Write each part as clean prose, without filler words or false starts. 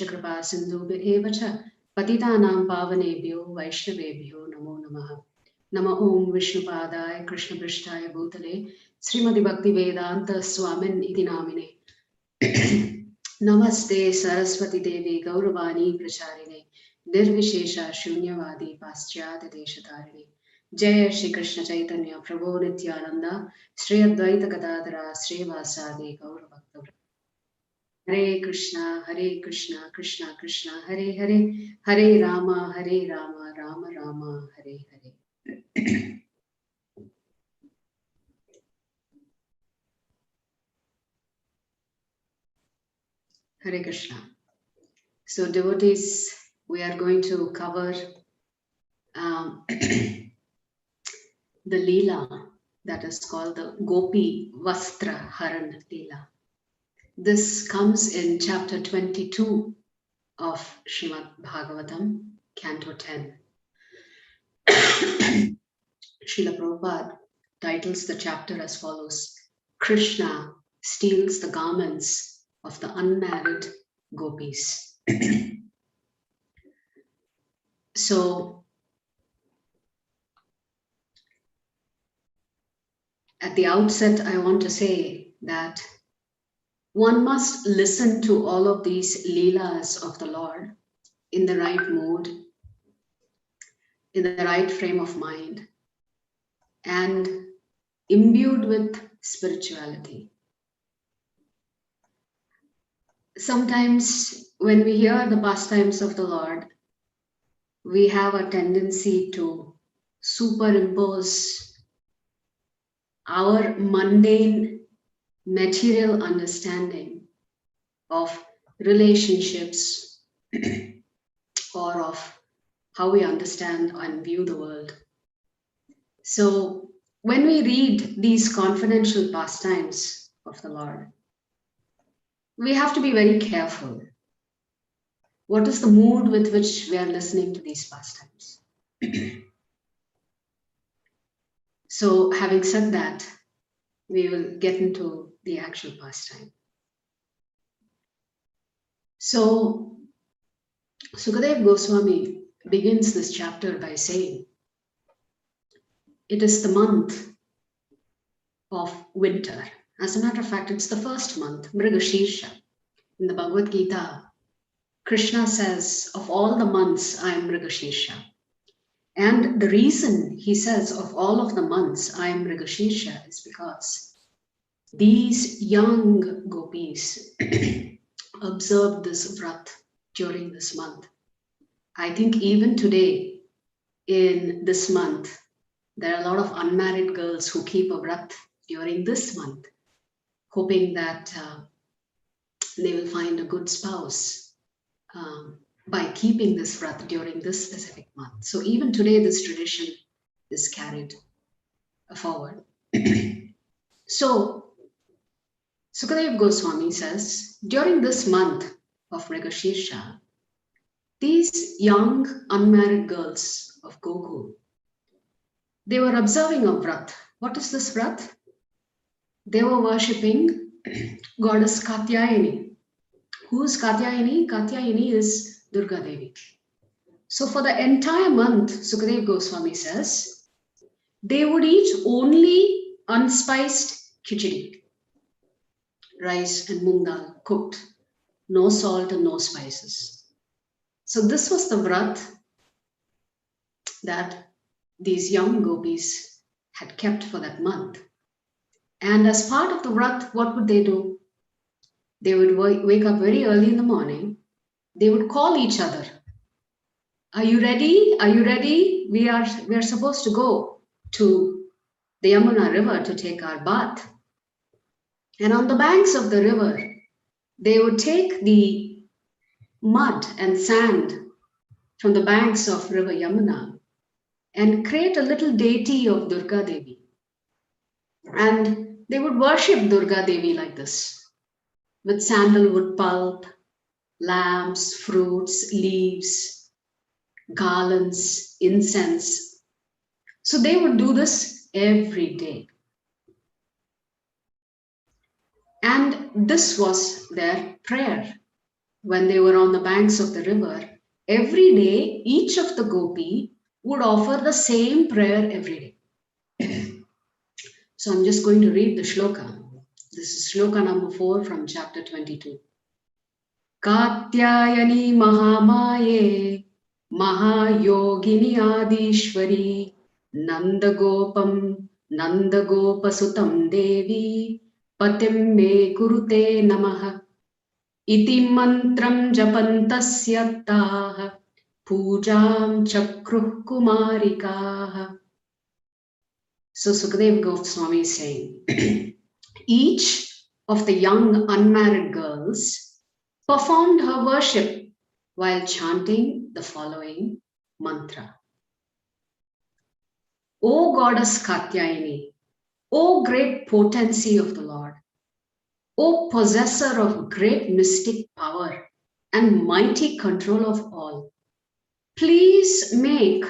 Vaishescha Kripa Sindhubhyo Cha Patitanam Pavanebhyo Vaishnavebhyo Namo Namaha. Nama Om Vishnupadaya Krishna Prishtaya Bhutale Srimati Bhakti Vedanta Swamin Iti Namine Namaste Saraswati Devi Gauravani Pracharine Nirvishesha Shunyavadi Paschyata Deshatarine Jaya Shri Krishna Chaitanya Prabhu Nityananda Sri Advaita Gadadhara Sri Vasadi Gauravakta Hare Krishna, Krishna Krishna, Hare Hare, Hare Rama, Rama Rama, Hare Hare. Hare Krishna. So devotees, we are going to cover the Leela that is called the Gopi Vastra Haran Leela. This comes in chapter 22 of Srimad Bhagavatam, Canto 10. Srila Prabhupada titles the chapter as follows: Krishna steals the garments of the unmarried gopis. So, at the outset, I want to say that one must listen to all of these leelas of the Lord in the right mood, in the right frame of mind, and imbued with spirituality. Sometimes when we hear the pastimes of the Lord, we have a tendency to superimpose our mundane material understanding of relationships or of how we understand and view the world. So when we read these confidential pastimes of the Lord, we have to be very careful. What is the mood with which we are listening to these pastimes? So having said that, we will get into the actual pastime. So Sukadeva Goswami begins this chapter by saying, it is the month of winter. As a matter of fact, it's the first month, Mrigashirsha. In the Bhagavad Gita, Krishna says, of all the months, I am Mrigashirsha. And the reason he says, of all of the months, I am Mrigashirsha is because these young gopis observed this vrat during this month. I think even today, in this month, there are a lot of unmarried girls who keep a vrat during this month, hoping that they will find a good spouse by keeping this vrat during this specific month. So even today, this tradition is carried forward. So Sukadeva Goswami says, during this month of Mrigashirsha, these young unmarried girls of Gokul, they were observing a vrat. What is this vrat? They were worshipping goddess Katyayani. Who is Katyayani? Katyayani is Durga Devi. So for the entire month, Sukadeva Goswami says, they would eat only unspiced khichdi, rice and moong dal cooked, no salt and no spices. So this was the vrat that these young gopis had kept for that month. And as part of the vrat, what would they do? They would wake up very early in the morning. They would call each other. Are you ready? Are you ready? We are supposed to go to the Yamuna river to take our bath. And on the banks of the river, they would take the mud and sand from the banks of river Yamuna and create a little deity of Durga Devi. And they would worship Durga Devi like this, with sandalwood pulp, lamps, fruits, leaves, garlands, incense. So they would do this every day. And this was their prayer. when they were on the banks of the river, every day each of the gopi would offer the same prayer every day. So I'm just going to read the shloka. This is shloka number 4 from chapter 22. Katyayani Mahamaye Mahayogini Adishwari Nandagopam Nandagopasutam Devi Patim Me Kurute Namaha Iti Mantram Japantasya Taha Pujam Chakruh Kumarikaha. So Sukadeva Goswami is saying, each of the young unmarried girls performed her worship while chanting the following mantra. O goddess Katyayani, O great potency of the Lord, O possessor of great mystic power and mighty control of all, please make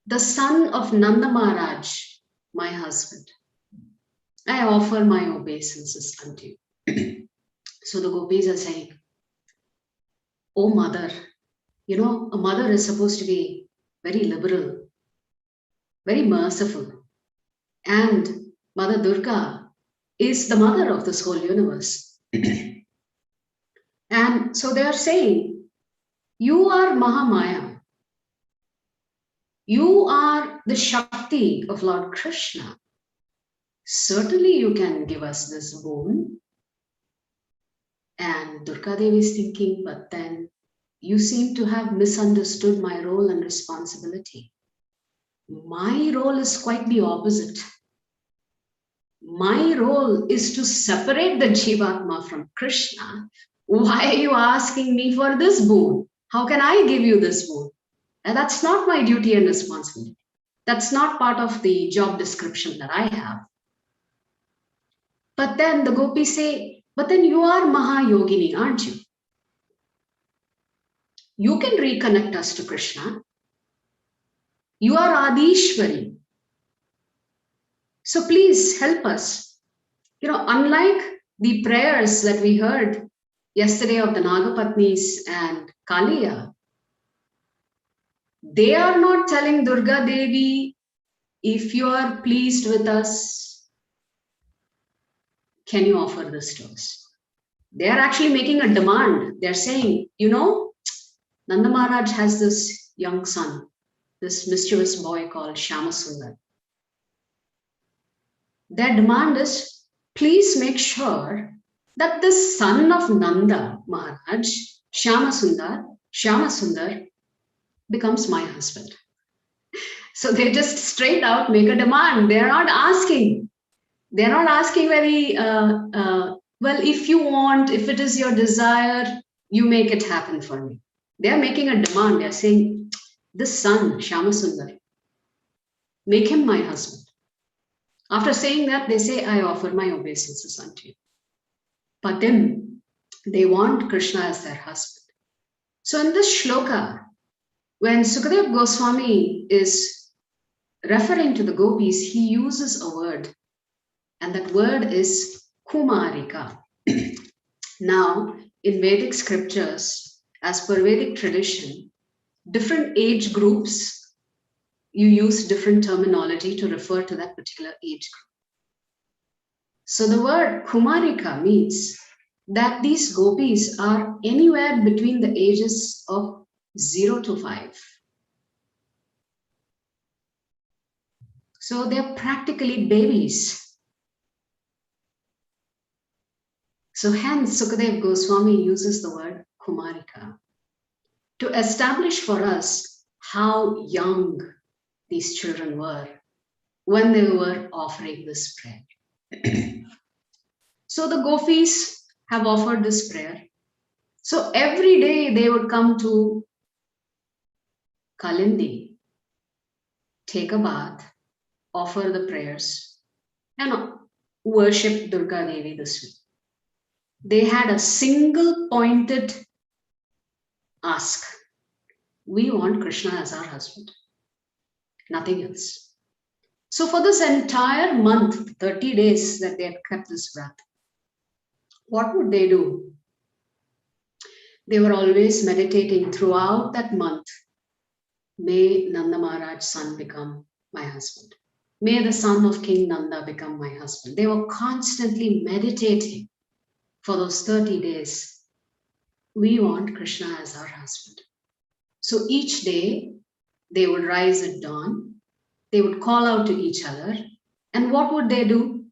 the son of Nanda Maharaj my husband. I offer my obeisances unto you. So the gopis are saying, oh mother, you know, a mother is supposed to be very liberal, very merciful. And Mother Durga is the mother of this whole universe. And so they are saying, you are Mahamaya. You are the Shakti of Lord Krishna. Certainly you can give us this boon. And Durga Devi is thinking, but then you seem to have misunderstood my role and responsibility. My role is quite the opposite. My role is to separate the Jivatma from Krishna. Why are you asking me for this boon? How can I give you this boon? And that's not my duty and responsibility. That's not part of the job description that I have. But then the gopis say, but then you are Mahayogini, aren't you? You can reconnect us to Krishna. You are Adishwari. So please help us. You know, unlike the prayers that we heard yesterday of the Nagapatnis and Kaliya, they are not telling Durga Devi, if you are pleased with us, can you offer this to us? They are actually making a demand. They're saying, you know, Nanda Maharaj has this young son, this mischievous boy called Shyamasundar. Their demand is, please make sure that the son of Nanda Maharaj, Shyamasundar, becomes my husband. So they just straight out make a demand. They're not asking. They're not asking very, well, if you want, if it is your desire, you make it happen for me. They're making a demand. They're saying, this son, Shyamasundar, make him my husband. After saying that, they say, I offer my obeisances unto you. But then they want Krishna as their husband. So in this shloka, when Sukadeva Goswami is referring to the gopis, he uses a word, and that word is Kumarika. Now, in Vedic scriptures, as per Vedic tradition, different age groups, you use different terminology to refer to that particular age group. So the word Kumarika means that these gopis are anywhere between the ages of 0 to 5. So they're practically babies. So hence Sukadeva Goswami uses the word Kumarika to establish for us how young these children were when they were offering this prayer. So the gopis have offered this prayer. So every day they would come to Kalindi, take a bath, offer the prayers, and worship Durga Devi this way. They had a single pointed ask. We want Krishna as our husband, nothing else. So for this entire month, 30 days that they had kept this breath, what would they do? They were always meditating throughout that month. May Nanda Maharaj's son become my husband. May the son of King Nanda become my husband. They were constantly meditating for those 30 days. We want Krishna as our husband. So each day they would rise at dawn. They would call out to each other. And what would they do?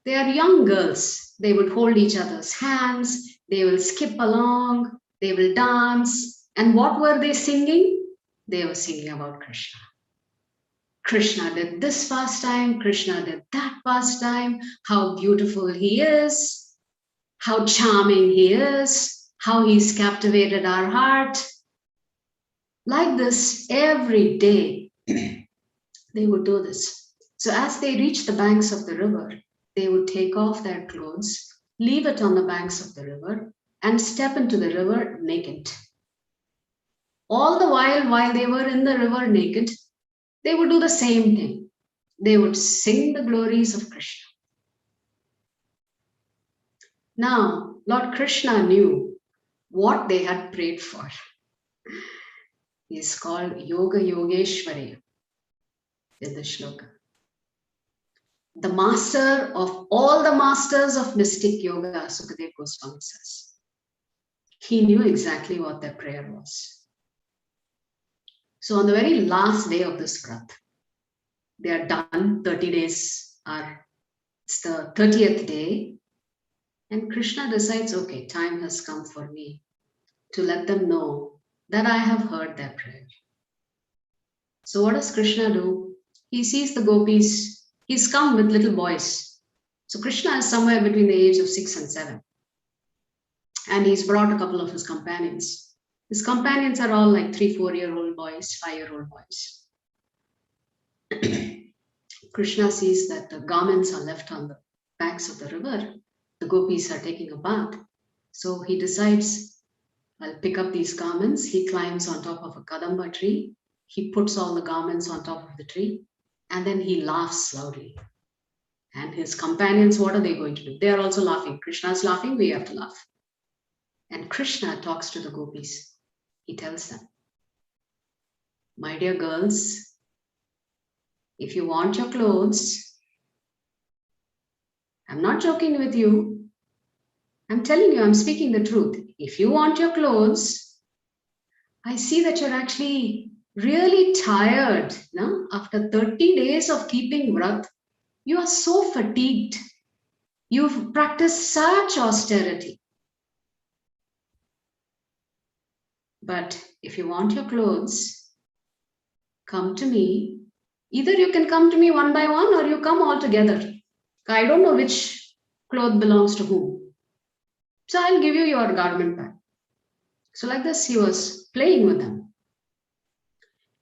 They are young girls. They would hold each other's hands. They will skip along. They will dance. And what were they singing? They were singing about Krishna. Krishna did this pastime. Krishna did that pastime. How beautiful he is. How charming he is. How he's captivated our heart. Like this, every day, they would do this. So as they reached the banks of the river, they would take off their clothes, leave it on the banks of the river, and step into the river naked. All the while they were in the river naked, they would do the same thing. They would sing the glories of Krishna. Now, Lord Krishna knew what they had prayed for. He is called Yoga Yogeshwari in the shloka. The master of all the masters of mystic yoga, Sukadeva Goswami says. He knew exactly what their prayer was. So on the very last day of this vrat, they are done, 30 days it's the 30th day, and Krishna decides, okay, time has come for me to let them know that I have heard their prayer. So what does Krishna do? He sees the gopis. He's come with little boys. So Krishna is somewhere between the age of 6 and 7. And he's brought a couple of his companions. His companions are all like 3-4-year-old boys, 5-year-old boys. Krishna sees that the garments are left on the banks of the river. The gopis are taking a bath. So he decides, I'll pick up these garments. He climbs on top of a kadamba tree. He puts all the garments on top of the tree. And then he laughs loudly. And his companions, what are they going to do? They are also laughing. Krishna's laughing, we have to laugh. And Krishna talks to the gopis. He tells them, my dear girls, if you want your clothes, I'm not joking with you. I'm telling you, I'm speaking the truth. If you want your clothes, I see that you're actually really tired. No? After 30 days of keeping vrat, you are so fatigued. You've practiced such austerity. But if you want your clothes, come to me. Either you can come to me one by one or you come all together. I don't know which cloth belongs to whom. So I'll give you your garment back. So like this, he was playing with them.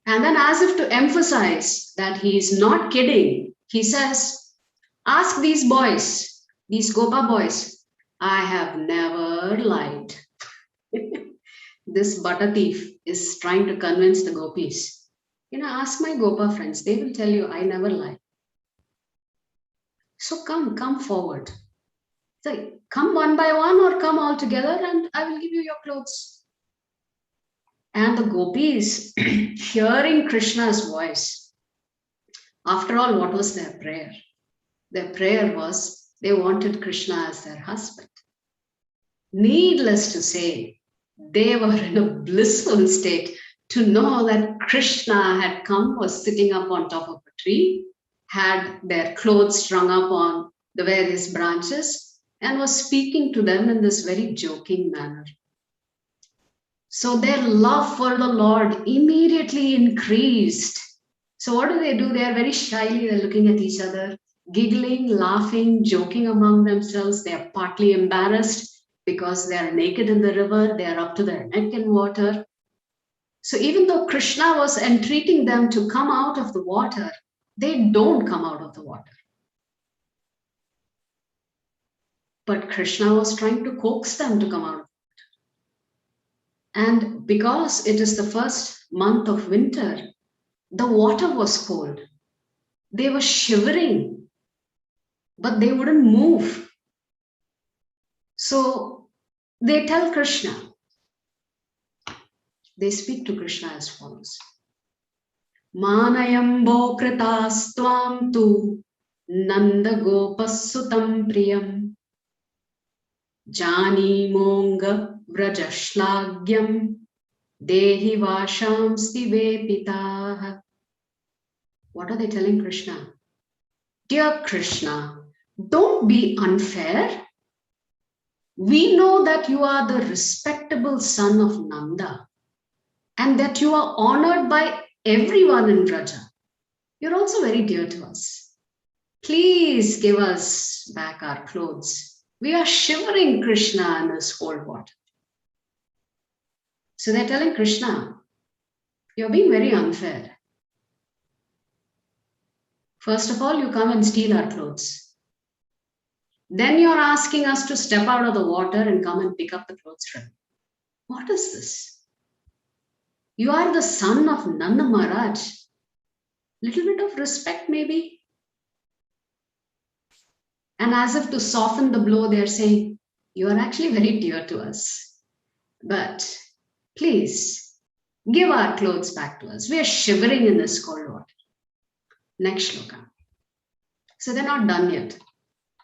And then as if to emphasize that he is not kidding, he says, ask these boys, these Gopa boys, I have never lied. This butter thief is trying to convince the gopis. Ask my Gopa friends, they will tell you I never lie. So come forward. So come one by one or come all together and I will give you your clothes. And the gopis, hearing Krishna's voice, after all, what was their prayer? Their prayer was they wanted Krishna as their husband. Needless to say, they were in a blissful state to know that Krishna had come, was sitting up on top of a tree, had their clothes strung up on the various branches, and was speaking to them in this very joking manner. So their love for the Lord immediately increased. So what do? They are very shyly, they're looking at each other, giggling, laughing, joking among themselves. They are partly embarrassed because they are naked in the river. They are up to their neck in water. So even though Krishna was entreating them to come out of the water, they don't come out of the water. But Krishna was trying to coax them to come out. And because it is the first month of winter, the water was cold. They were shivering, but they wouldn't move. So they tell Krishna, They speak to Krishna as follows. Manayambo kritastvam tu Nanda gopasutam priyam Jani monga vrajashlagyam Dehi vasham stivepitaha. What are they telling Krishna? Dear Krishna, don't be unfair. We know that you are the respectable son of Nanda and that you are honored by everyone in Vraja. You're also very dear to us. Please give us back our clothes. We are shivering, Krishna, in this cold water. So they're telling Krishna, you're being very unfair. First of all, you come and steal our clothes. Then you're asking us to step out of the water and come and pick up the clothes from you. What is this? You are the son of Nanda Maharaj. Little bit of respect maybe. And as if to soften the blow, they're saying, you are actually very dear to us. But please, give our clothes back to us. We are shivering in this cold water. Next shloka. So they're not done yet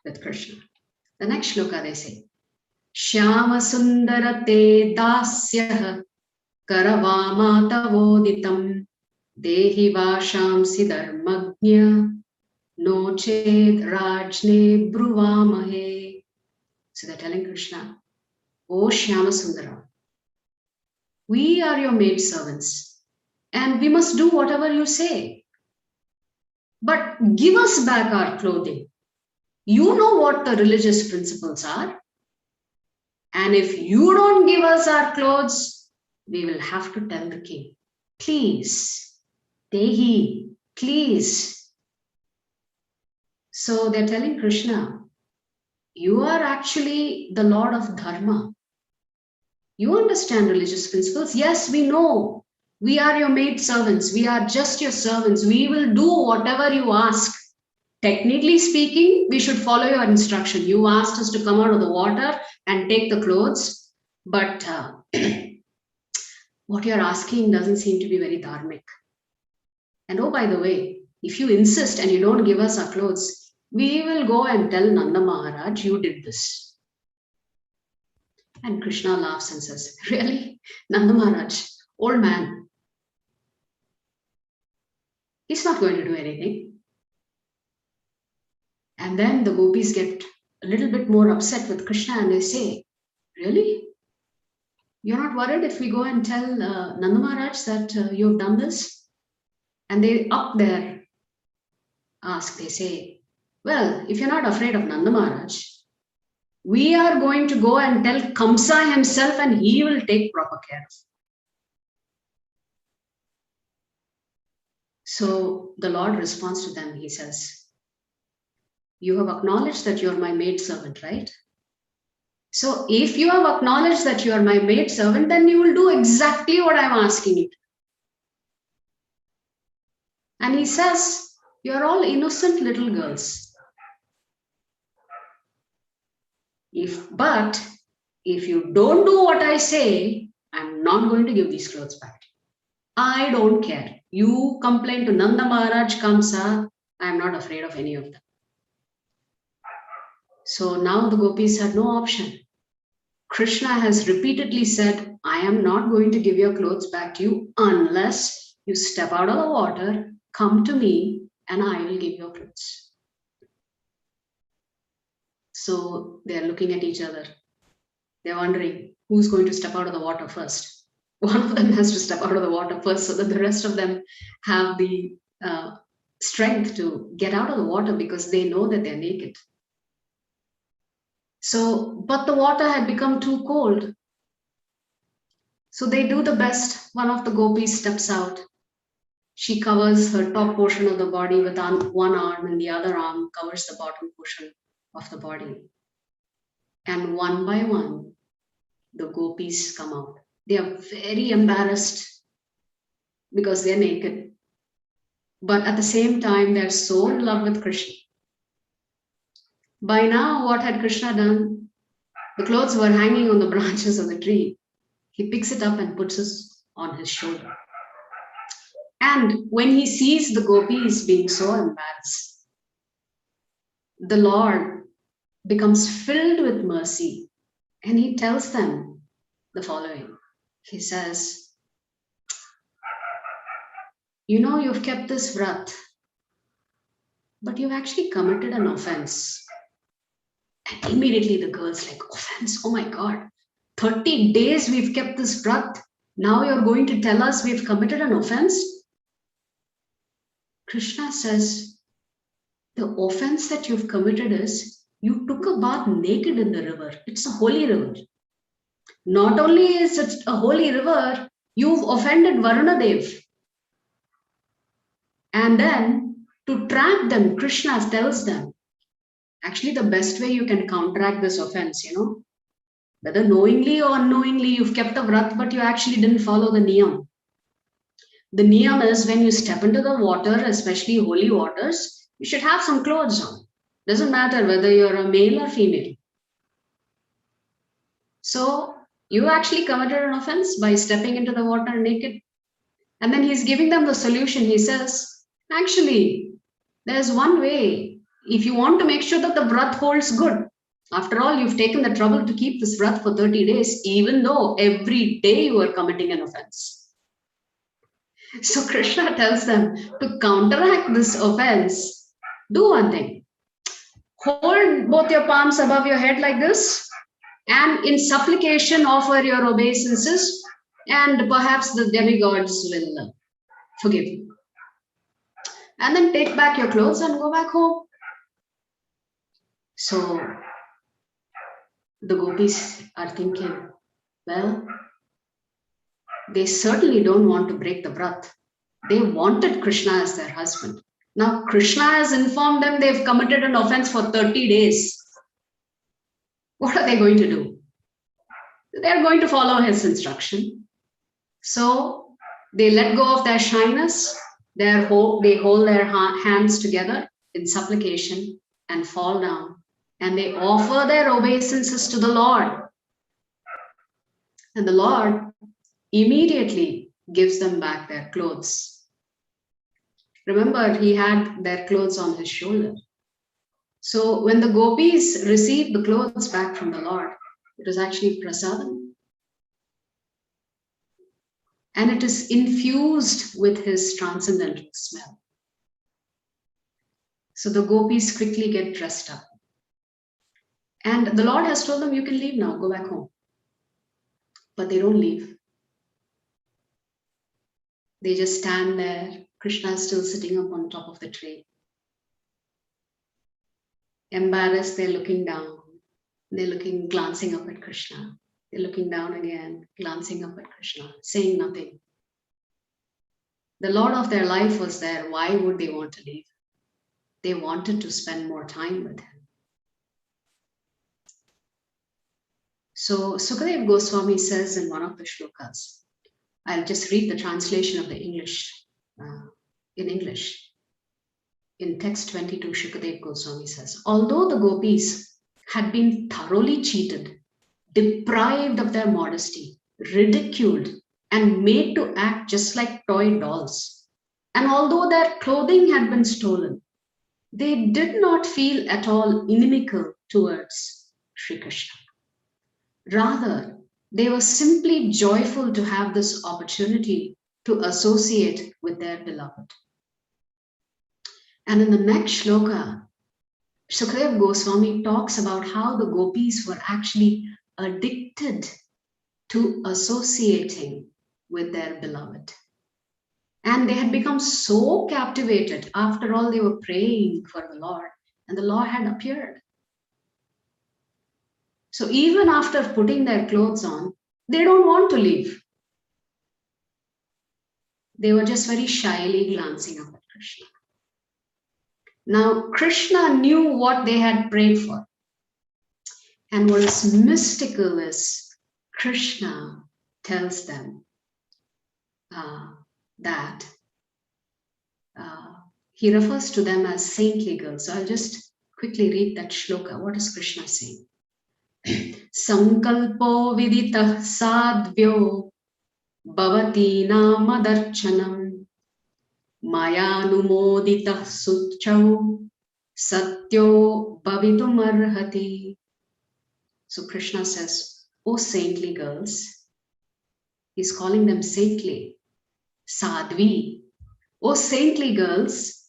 with Krishna. The next shloka they say, Shyama sundara te dasya karavamata dehi vashamsi dharmagnya no ched rajne bruvamahe. So they're telling Krishna, O Shyama Sundara, we are your maid servants and we must do whatever you say. But give us back our clothing. You know what the religious principles are. And if you don't give us our clothes, we will have to tell the king. Please, Dehi, please. So they're telling Krishna, you are actually the Lord of Dharma. You understand religious principles. Yes, we know. We are your maid servants. We are just your servants. We will do whatever you ask. Technically speaking, we should follow your instruction. You asked us to come out of the water and take the clothes. But what you're asking doesn't seem to be very dharmic. And oh, by the way, if you insist and you don't give us our clothes, we will go and tell Nanda Maharaj you did this. And Krishna laughs and says, really? Nanda Maharaj, old man. He's not going to do anything. And then the gopis get a little bit more upset with Krishna and they say, really? You're not worried if we go and tell Nanda Maharaj that you've done this? And they up there ask, they say, well, if you're not afraid of Nanda Maharaj, we are going to go and tell Kamsa himself and he will take proper care of it. So the Lord responds to them, he says, you have acknowledged that you're my maid servant, right? So if you have acknowledged that you are my maid servant, then you will do exactly what I'm asking you. And he says, you're all innocent little girls. But if you don't do what I say, I'm not going to give these clothes back. I don't care. You complain to Nanda Maharaj, Kamsa, I'm not afraid of any of them. So now the gopis had no option. Krishna has repeatedly said, I am not going to give your clothes back to you unless you step out of the water, come to me, and I will give your clothes. So they're looking at each other. They're wondering who's going to step out of the water first. One of them has to step out of the water first so that the rest of them have the strength to get out of the water because they know that they're naked. So, but the water had become too cold. So they do the best. One of the gopis steps out. She covers her top portion of the body with one arm and the other arm covers the bottom portion of the body. And one by one, the gopis come out. They are very embarrassed because they're naked. But at the same time, they're so in love with Krishna. By now, what had Krishna done? The clothes were hanging on the branches of the tree. He picks it up and puts it on his shoulder. And when he sees the gopis being so embarrassed, the Lord becomes filled with mercy and he tells them the following. He says, you know, you've kept this vrat, but you've actually committed an offense. And immediately the girl's like, offense? Oh my God, 30 days we've kept this vrat. Now you're going to tell us we've committed an offense? Krishna says, the offense that you've committed is you took a bath naked in the river. It's a holy river. Not only is it a holy river, you've offended Varunadev. And then to trap them, Krishna tells them, actually the best way you can counteract this offense, you know, whether knowingly or unknowingly you've kept a vrat, but you actually didn't follow the niyam. The niyam is when you step into the water, especially holy waters, you should have some clothes on. Doesn't matter whether you're a male or female. So you actually committed an offense by stepping into the water naked. And then he's giving them the solution. He says, actually, there's one way. If you want to make sure that the vrat holds good, after all, you've taken the trouble to keep this vrat for 30 days, even though every day you are committing an offense. So Krishna tells them to counteract this offense, do one thing. Hold both your palms above your head like this, and in supplication offer your obeisances, and perhaps the demigods will forgive you. And then take back your clothes and go back home. So the gopis are thinking, well, they certainly don't want to break the vrat. They wanted Krishna as their husband. Now Krishna has informed them they've committed an offense for 30 days. What are they going to do? They're going to follow his instruction. So they let go of their shyness, they hold their hands together in supplication and fall down. And they offer their obeisances to the Lord. And the Lord immediately gives them back their clothes. Remember, he had their clothes on his shoulder. So when the gopis received the clothes back from the Lord, it was actually prasadam. And it is infused with his transcendental smell. So the gopis quickly get dressed up. And the Lord has told them, you can leave now, go back home. But they don't leave. They just stand there. Krishna is still sitting up on top of the tree. Embarrassed, they're looking down. They're glancing up at Krishna. They're looking down again, glancing up at Krishna, saying nothing. The Lord of their life was there. Why would they want to leave? They wanted to spend more time with him. So Sukadev Goswami says in one of the shlokas, I'll just read the translation of the English in English. In text 22, Sukadev Goswami says, although the gopis had been thoroughly cheated, deprived of their modesty, ridiculed, and made to act just like toy dolls, and although their clothing had been stolen, they did not feel at all inimical towards Sri Krishna. Rather, they were simply joyful to have this opportunity to associate with their beloved. And in the next shloka, Sukadev Goswami talks about how the gopis were actually addicted to associating with their beloved. And they had become so captivated. After all, they were praying for the Lord, and the Lord had appeared. So even after putting their clothes on, they don't want to leave. They were just very shyly glancing up at Krishna. Now, Krishna knew what they had prayed for. And what is mystical is Krishna tells them that he refers to them as saintly girls. So I'll just quickly read that shloka. What is Krishna saying? Sankalpo viditah sadvyo bhavati namadarchanam mayanumoditah suchau satyo bhavitumarhati. So Krishna says, "O saintly girls," he's calling them saintly, sadhvi. "O saintly girls,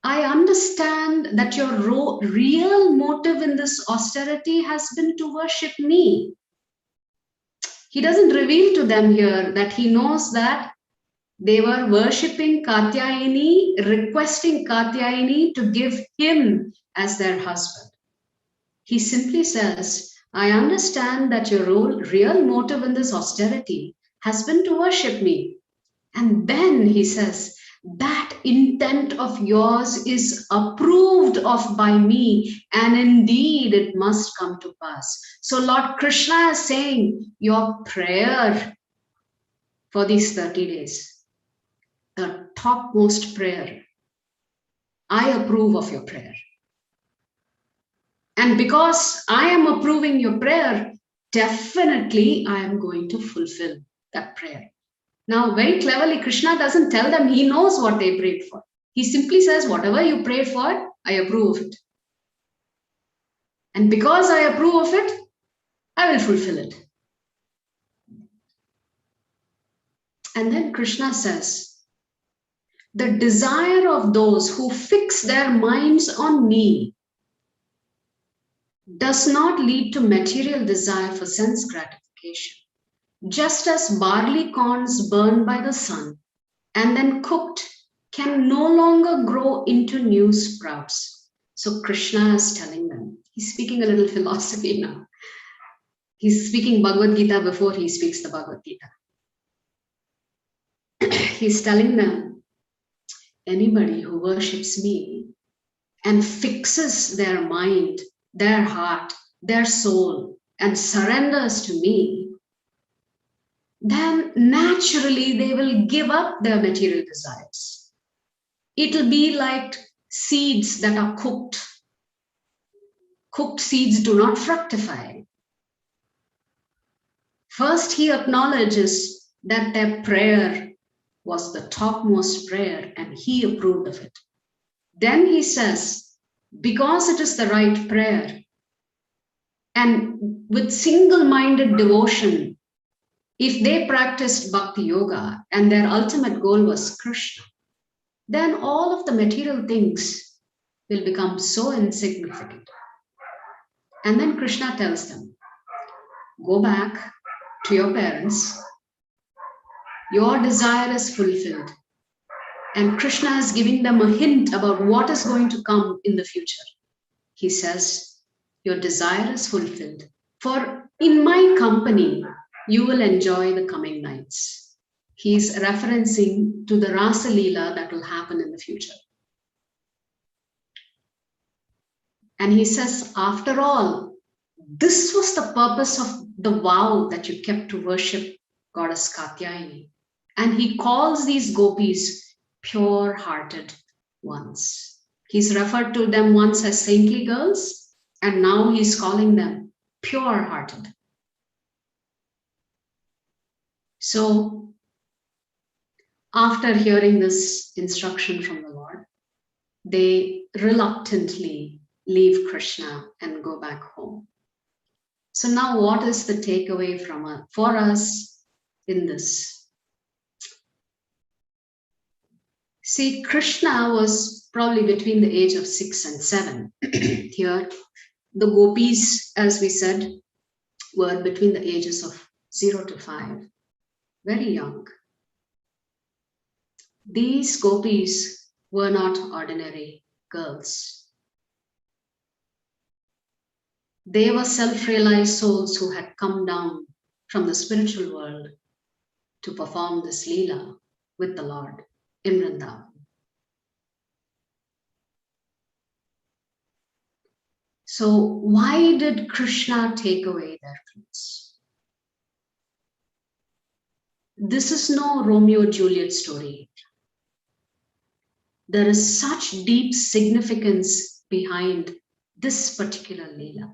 I understand that your real motive in this austerity has been to worship me." He doesn't reveal to them here that he knows that they were worshipping Katyayani, requesting Katyayani to give him as their husband. He simply says, "I understand that your real motive in this austerity has been to worship me." And then he says, "That intent of yours is approved of by me, and indeed it must come to pass." So Lord Krishna is saying, your prayer for these 30 days, the topmost prayer, I approve of your prayer. And because I am approving your prayer, definitely I am going to fulfill that prayer. Now, very cleverly, Krishna doesn't tell them he knows what they prayed for. He simply says, whatever you prayed for, I approve of it. And because I approve of it, I will fulfill it. And then Krishna says, the desire of those who fix their minds on me does not lead to material desire for sense gratification. Just as barley corns burned by the sun and then cooked can no longer grow into new sprouts. So Krishna is telling them, he's speaking a little philosophy now. He's speaking Bhagavad Gita before he speaks the Bhagavad Gita. He's telling them, anybody who worships me and fixes their mind, their heart, their soul, and surrenders to me, then naturally they will give up their material desires. It'll be like seeds that are cooked. Cooked seeds do not fructify. First, he acknowledges that their prayer was the topmost prayer and he approved of it. Then he says, because it is the right prayer and with single-minded devotion, if they practiced bhakti yoga and their ultimate goal was Krishna, then all of the material things will become so insignificant. And then Krishna tells them, go back to your parents. Your desire is fulfilled. And Krishna is giving them a hint about what is going to come in the future. He says, your desire is fulfilled. For in my company, you will enjoy the coming nights. He's referencing to the Rasa Leela that will happen in the future. And he says, after all, this was the purpose of the vow that you kept to worship goddess Katyayani. And he calls these gopis pure-hearted ones. He's referred to them once as saintly girls, and now he's calling them pure-hearted. So, after hearing this instruction from the Lord, they reluctantly leave Krishna and go back home. So now what is the takeaway for us in this? See, Krishna was probably between the age of 6 and 7. Here, the gopis, as we said, were between the ages of 0 to 5, very young. These gopis were not ordinary girls. They were self-realized souls who had come down from the spiritual world to perform this Leela with the Lord in Vrindavan. So why did Krishna take away their clothes? This is no Romeo-Juliet story. There is such deep significance behind this particular Leela.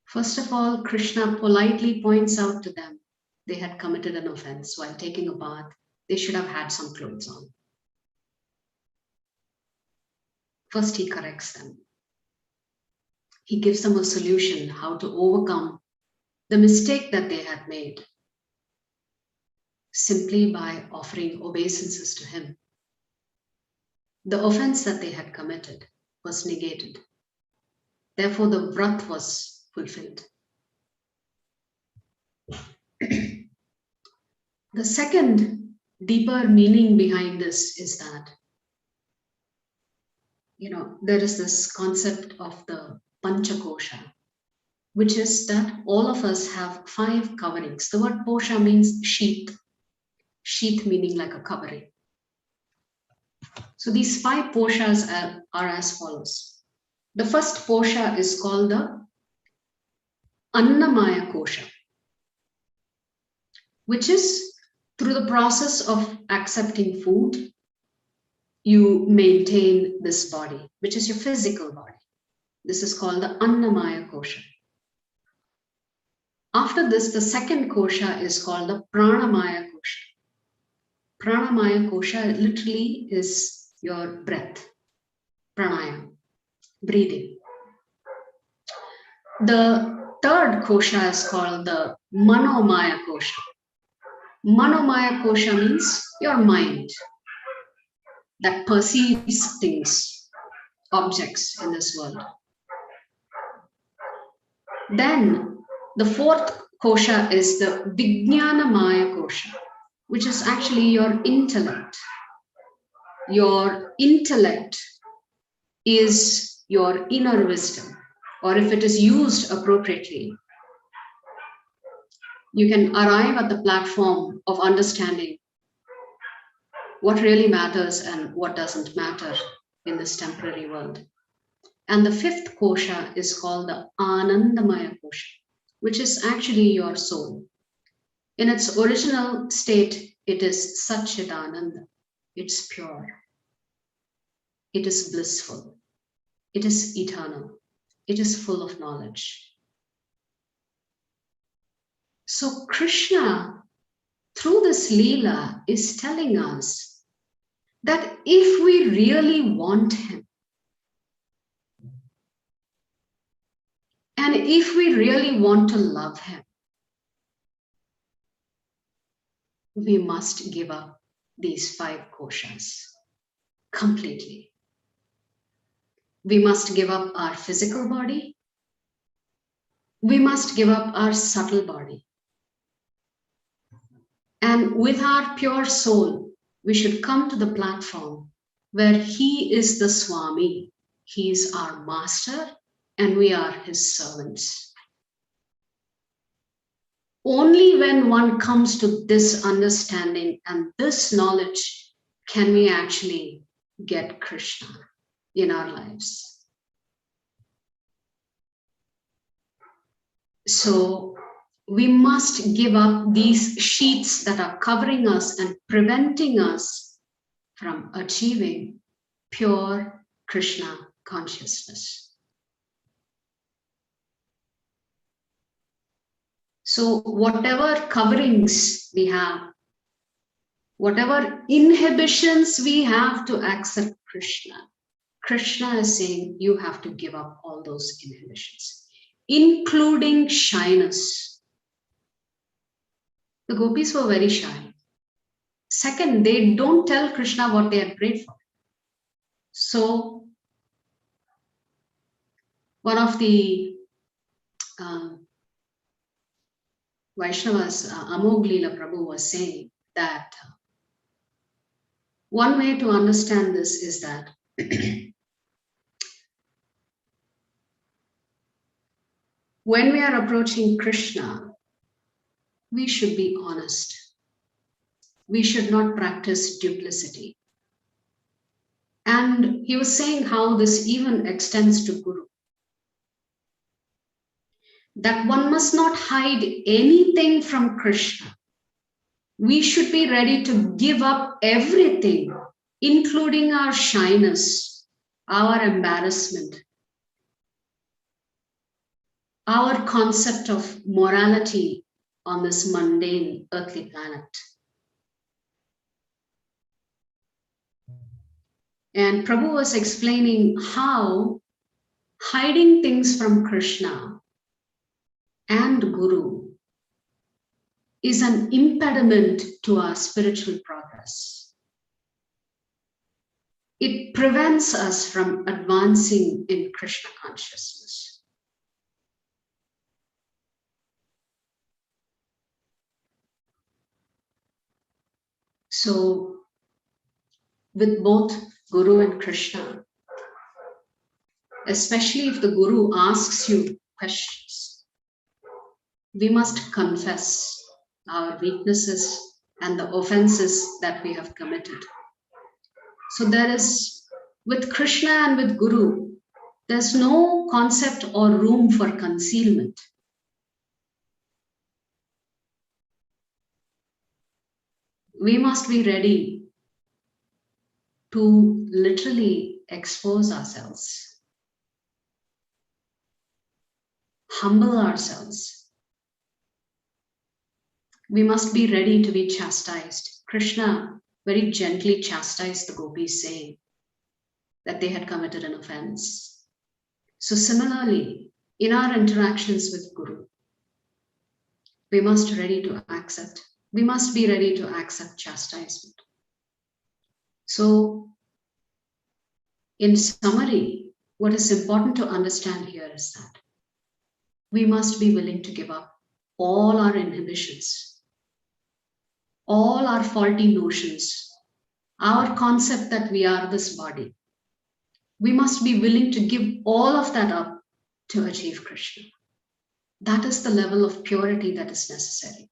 First of all, Krishna politely points out to them they had committed an offense while taking a bath. They should have had some clothes on. First, he corrects them. He gives them a solution how to overcome the mistake that they had made simply by offering obeisances to him. The offense that they had committed was negated. Therefore, the vrat was fulfilled. The second deeper meaning behind this is that, there is this concept of the Panchakosha, which is that all of us have 5 coverings. The word Posha means sheath. Sheath meaning like a covering. So these 5 Poshas are as follows. The first Posha is called the Annamaya Kosha, which is through the process of accepting food, you maintain this body, which is your physical body. This is called the Annamaya Kosha. After this, the second Kosha is called the Pranamaya Kosha. Pranamaya Kosha literally is your breath, pranayam, breathing. The third Kosha is called the Manomaya Kosha. Manomaya Kosha means your mind that perceives things, objects in this world. Then the fourth Kosha is the Vijnanamaya Kosha, which is actually your intellect. Your intellect is your inner wisdom, or if it is used appropriately, you can arrive at the platform of understanding what really matters and what doesn't matter in this temporary world. And the fifth Kosha is called the Anandamaya Kosha, which is actually your soul. In its original state, it is Satchidananda. It's pure. It is blissful. It is eternal. It is full of knowledge. So Krishna, through this Leela, is telling us that if we really want him, and if we really want to love him, we must give up these 5 koshas completely. We must give up our physical body. We must give up our subtle body. And with our pure soul, we should come to the platform where he is the Swami. He is our master and we are his servants. Only when one comes to this understanding and this knowledge can we actually get Krishna in our lives. So we must give up these sheets that are covering us and preventing us from achieving pure Krishna consciousness. So whatever coverings we have, whatever inhibitions we have to accept Krishna, Krishna is saying you have to give up all those inhibitions, including shyness. The gopis were very shy. Second, they don't tell Krishna what they had prayed for. So one of the Vaishnavas, Amoglila Prabhu, was saying that one way to understand this is that when we are approaching Krishna, we should be honest. We should not practice duplicity. And he was saying how this even extends to Guru. That one must not hide anything from Krishna. We should be ready to give up everything, including our shyness, our embarrassment, our concept of morality on this mundane earthly planet. And Prabhu was explaining how hiding things from Krishna and Guru is an impediment to our spiritual progress. It prevents us from advancing in Krishna consciousness. So, with both Guru and Krishna, especially if the Guru asks you questions, we must confess our weaknesses and the offenses that we have committed. So there is, with Krishna and with Guru, there's no concept or room for concealment. We must be ready to literally expose ourselves, humble ourselves. We must be ready to be chastised. Krishna very gently chastised the Gopis, saying that they had committed an offense. So similarly, in our interactions with Guru, we must be ready to accept. We must be ready to accept chastisement. So, in summary, what is important to understand here is that we must be willing to give up all our inhibitions, all our faulty notions, our concept that we are this body. We must be willing to give all of that up to achieve Krishna. That is the level of purity that is necessary.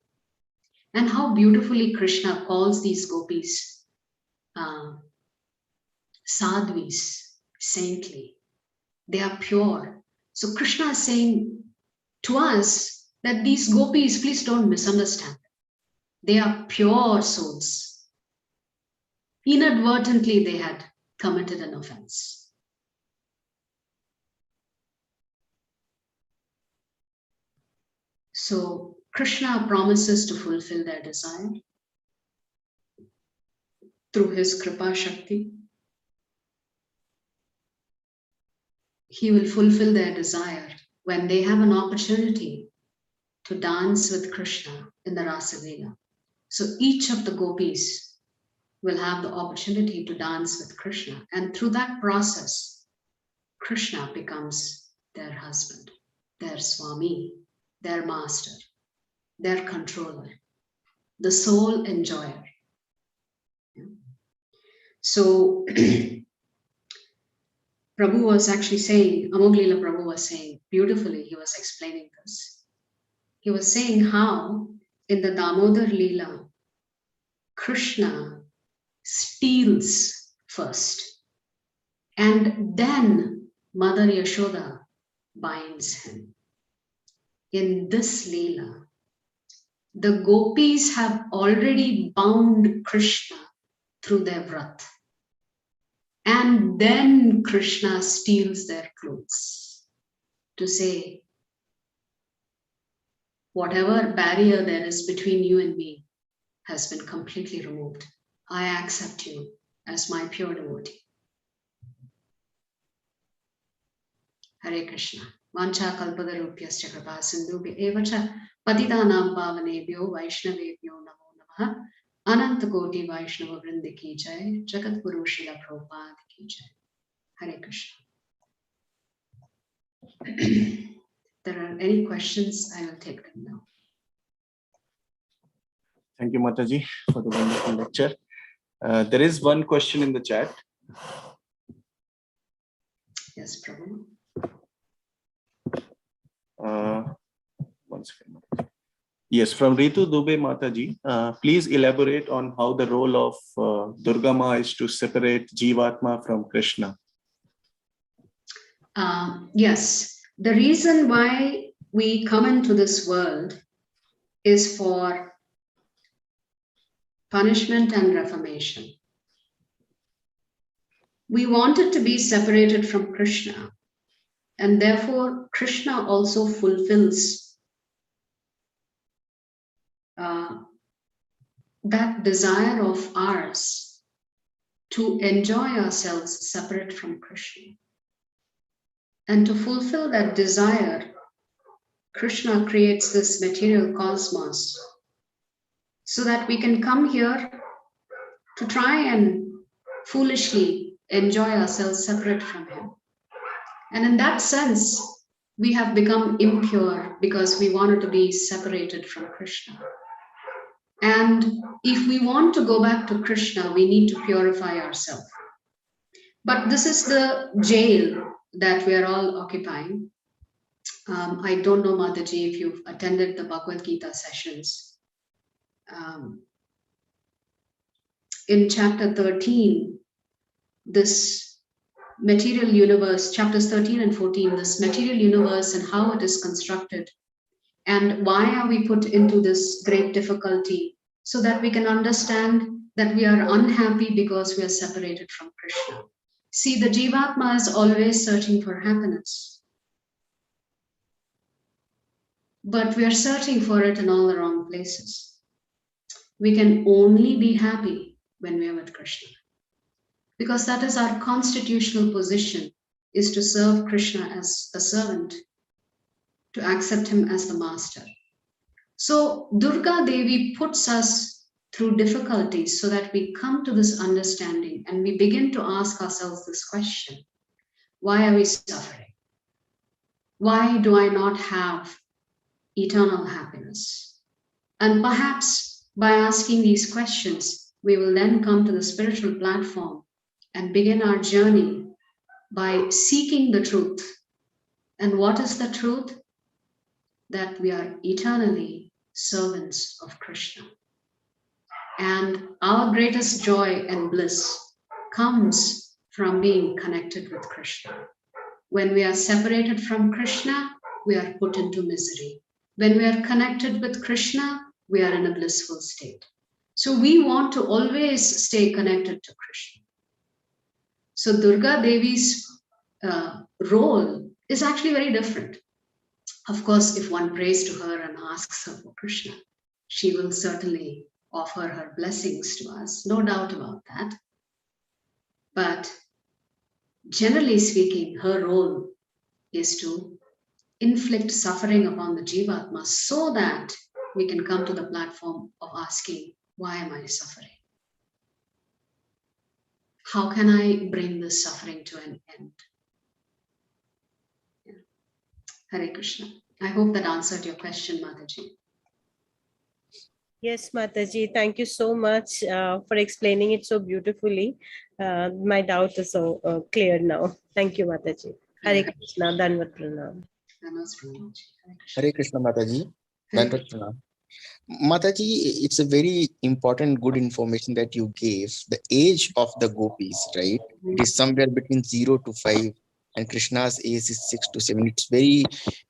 And how beautifully Krishna calls these gopis sadhvis, saintly. They are pure. So Krishna is saying to us that these gopis, please don't misunderstand. They are pure souls. Inadvertently, they had committed an offense. So Krishna promises to fulfill their desire through his Kripa Shakti. He will fulfill their desire when they have an opportunity to dance with Krishna in the Rasa Leela. So each of the gopis will have the opportunity to dance with Krishna. And through that process, Krishna becomes their husband, their Swami, their master, their controller, the sole enjoyer. So Prabhu was actually saying, Amoglila Prabhu was saying beautifully, he was explaining this. He was saying how in the Damodar Leela, Krishna steals first, and then Mother Yashoda binds him. In this Leela, the gopis have already bound Krishna through their vrat. And then Krishna steals their clothes to say, whatever barrier there is between you and me has been completely removed. I accept you as my pure devotee. Hare Krishna. Vancha kalpadarupyascha kripa sindhubhya evacha patitanam pavanebhyo vaishnavebhyo namo namaha. Ananta Koti Vaishnava Vrindi ki jai, Jagat Guru Srila Prabhupada ki jai. Hare Krishna. If there are any questions, I will take them now. Thank you, Mataji, for the wonderful lecture. There is one question in the chat. Yes, Prabhu. One second. Yes, from Ritu Dubey Mataji, please elaborate on how the role of Durga Ma is to separate Jivatma from Krishna. Yes, the reason why we come into this world is for punishment and reformation. We wanted to be separated from Krishna And therefore, Krishna also fulfills that desire of ours to enjoy ourselves separate from Krishna. And to fulfill that desire, Krishna creates this material cosmos so that we can come here to try and foolishly enjoy ourselves separate from him. And in that sense, we have become impure because we wanted to be separated from Krishna. And if we want to go back to Krishna, we need to purify ourselves. But this is the jail that we are all occupying. I don't know, Mataji, if you've attended the Bhagavad Gita sessions. In chapter 13, this material universe, chapters 13 and 14, this material universe and how it is constructed, and why are we put into this great difficulty, so that we can understand that we are unhappy because we are separated from Krishna. See, the Jivatma is always searching for happiness, but we are searching for it in all the wrong places. We can only be happy when we are with Krishna, because that is our constitutional position, is to serve Krishna as a servant, to accept him as the master. So Durga Devi puts us through difficulties so that we come to this understanding and we begin to ask ourselves this question: why are we suffering? Why do I not have eternal happiness? And perhaps by asking these questions, we will then come to the spiritual platform and begin our journey by seeking the truth. And what is the truth? That we are eternally servants of Krishna. And our greatest joy and bliss comes from being connected with Krishna. When we are separated from Krishna, we are put into misery. When we are connected with Krishna, we are in a blissful state. So we want to always stay connected to Krishna. So Durga Devi's role is actually very different. Of course, if one prays to her and asks her for Krishna, she will certainly offer her blessings to us, no doubt about that. But generally speaking, her role is to inflict suffering upon the Jivatma so that we can come to the platform of asking, why am I suffering? How can I bring this suffering to an end? Yeah. Hare Krishna. I hope that answered your question, Mataji. Yes, Mataji, thank you so much for explaining it so beautifully. My doubt is so clear now. Thank you, Mataji. Hare Krishna, Danvat Pranam. Hare Krishna, Mataji. Danvat Pranam. Mataji, it's a very important, good information that you gave. The age of the gopis, right? It is somewhere between 0 to 5, and Krishna's age is 6 to 7. It's very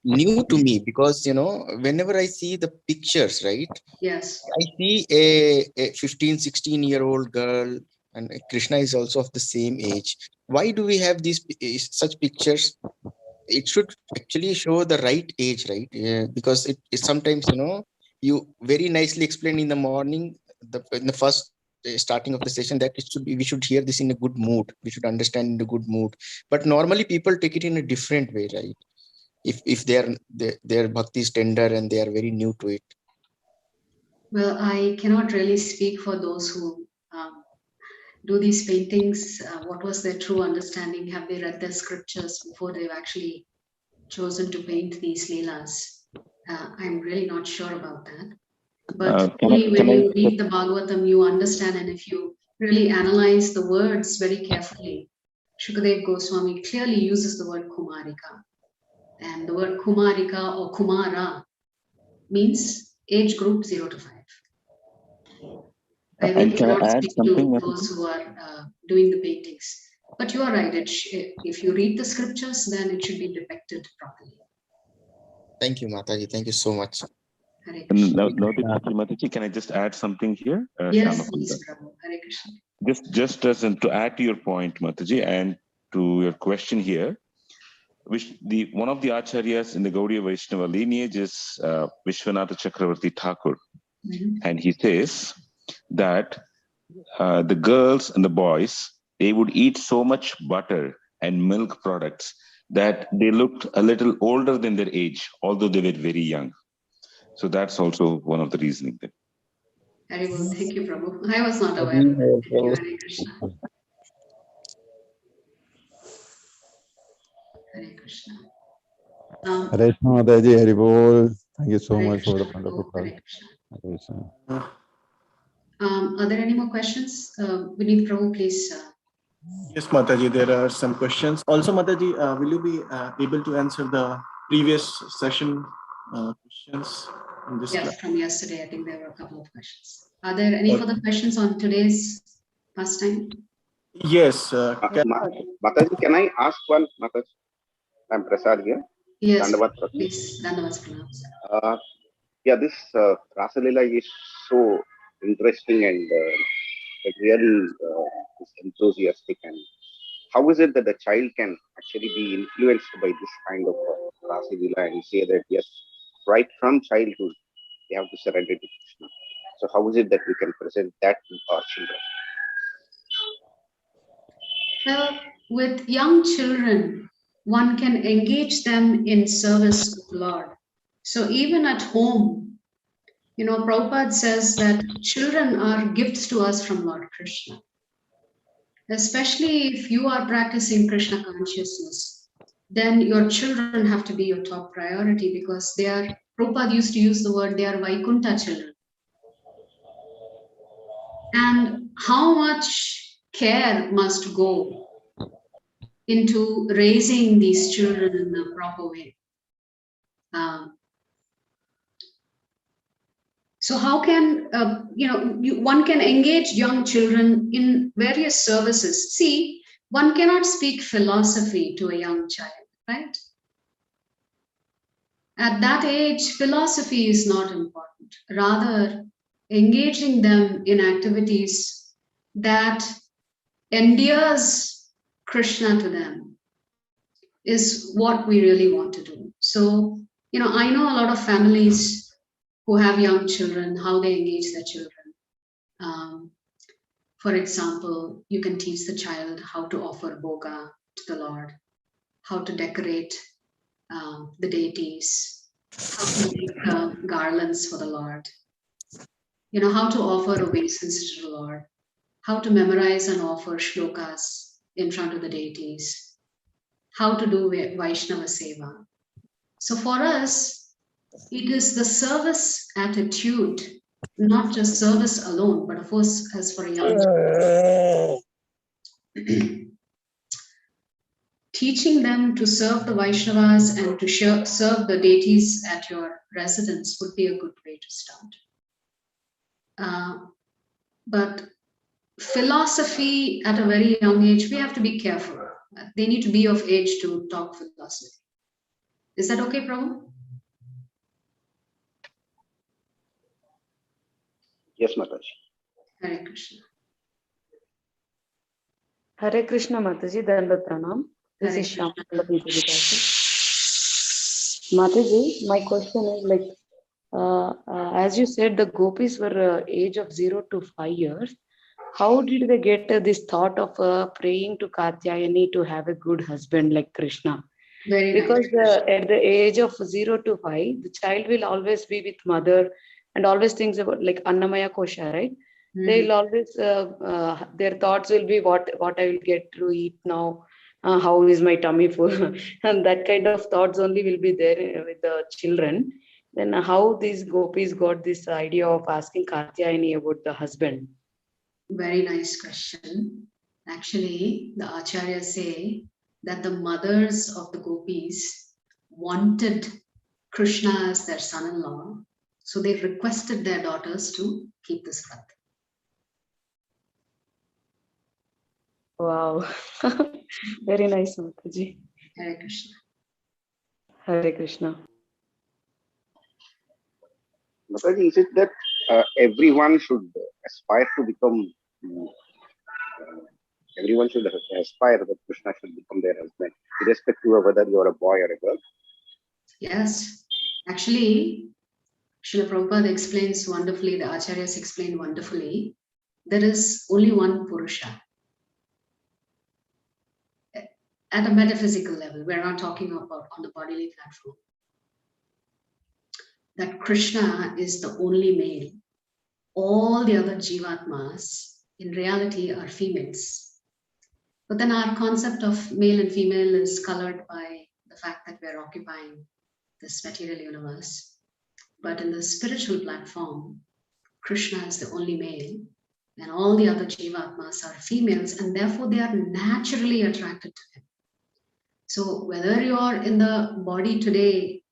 new to me because, whenever I see the pictures, right? Yes. I see a 15, 16-year-old girl, and Krishna is also of the same age. Why do we have these such pictures? It should actually show the right age, right? Because it sometimes, you very nicely explained in the morning, in the first starting of the session, that we should hear this in a good mood. We should understand in a good mood. But normally people take it in a different way, right? If their bhakti is tender and they are very new to it. Well, I cannot really speak for those who do these paintings. What was their true understanding? Have they read their scriptures before they've actually chosen to paint these leelas? I'm really not sure about that. But only when you read the Bhagavatam, you understand, and if you really analyze the words very carefully, Shukadev Goswami clearly uses the word Kumarika. And the word Kumarika or Kumara means age group 0 to 5. I really cannot speak to those who are doing the paintings. But you are right. If you read the scriptures, then it should be depicted properly. Thank you, Mataji. Thank you so much. Hare Krishna. Mataji, can I just add something here? Yes, please, Prabhu. Hare Krishna. Just as to add to your point, Mataji, and to your question here, one of the acharyas in the Gaudiya Vaishnava lineage is Vishwanatha Chakravarti Thakur. And he says that the girls and the boys, they would eat so much butter and milk products that they looked a little older than their age, although they were very young. So that's also one of the reasoning there. Very well. Thank you, Prabhu. I was not aware of that. Thank you, Hare Krishna. Hare Krishna. Hare Krishna, Mataji, Hari Bol. Thank you so Hare much for the Krishna. wonderful Hare talk. Krishna. Hare Krishna. Are there any more questions? Vineet Prabhu, please. Yes, Mataji, there are some questions. Also, Mataji, will you be able to answer the previous session questions in this class? Yes, from yesterday, I think there were a couple of questions. Are there any further questions on today's pastime? Yes. Mataji, can I ask one, Mataji? I'm Prasad here. Yes, Dandavat Prasad. please. Dandavat Pranam. Yeah, this Rasa Leela is so interesting and really enthusiastic. And how is it that the child can actually be influenced by this kind of Rasa Leela and say that yes, right from childhood, they have to surrender to Krishna. So how is it that we can present that to our children? Well, with young children, one can engage them in service of the Lord. So even at home, Prabhupada says that children are gifts to us from Lord Krishna. Especially if you are practicing Krishna consciousness, then your children have to be your top priority because they are, Prabhupada used to use the word, they are Vaikuntha children. And how much care must go into raising these children in the proper way? So how can, one can engage young children in various services. See, one cannot speak philosophy to a young child, right? At that age, philosophy is not important. Rather, engaging them in activities that endears Krishna to them is what we really want to do. So, I know a lot of families who have young children, how they engage their children. For example, you can teach the child how to offer bhoga to the Lord, how to decorate the deities, how to make garlands for the Lord, how to offer obeisance to the Lord, how to memorize and offer shlokas in front of the deities, how to do Vaishnava Seva. So for us, it is the service attitude, not just service alone, but of course, as for a young child. Teaching them to serve the Vaishnavas and to serve the deities at your residence would be a good way to start. But philosophy at a very young age, we have to be careful. They need to be of age to talk philosophy. Is that okay, Prabhu? Yes, Mataji. Hare Krishna. Hare Krishna, Mataji. Dandavat Pranam. This is Shyam. Mataji, my question is as you said, the gopis were age of 0 to 5 years. How did they get this thought of praying to Katyayani to have a good husband like Krishna? Because at the age of 0 to 5, the child will always be with mother and always thinks about like Annamaya Kosha, right? They'll always, their thoughts will be what I will get to eat now, how is my tummy full? And that kind of thoughts only will be there with the children. Then how these gopis got this idea of asking Katyayani about the husband? Very nice question. Actually, the acharyas say that the mothers of the gopis wanted Krishna as their son-in-law, so they requested their daughters to keep this vrat. Wow. Very nice, Mataji. Hare Krishna. Hare Krishna. Mataji, is it that everyone should aspire to become Everyone should aspire that Krishna should become their husband, irrespective of whether you are a boy or a girl. Yes. Actually, Srila Prabhupada explains wonderfully, the Acharyas explain wonderfully, there is only one Purusha. At a metaphysical level, we're not talking about on the bodily platform. That Krishna is the only male. All the other Jivatmas in reality are females. But then our concept of male and female is colored by the fact that we're occupying this material universe. But in the spiritual platform, Krishna is the only male, and all the other Jivatmas are females, and therefore they are naturally attracted to him. So whether you're in the body today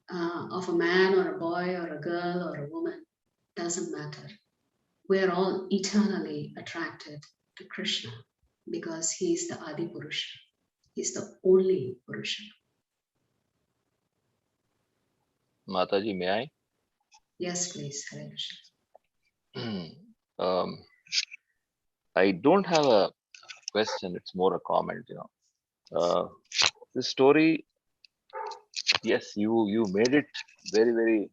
of a man or a boy or a girl or a woman, doesn't matter. We're all eternally attracted to Krishna because he's the Adi Purusha. He's the only Purusha. Mataji, may I? Yes, please. Hare Krishna. I don't have a question, it's more a comment, the story, yes, you made it very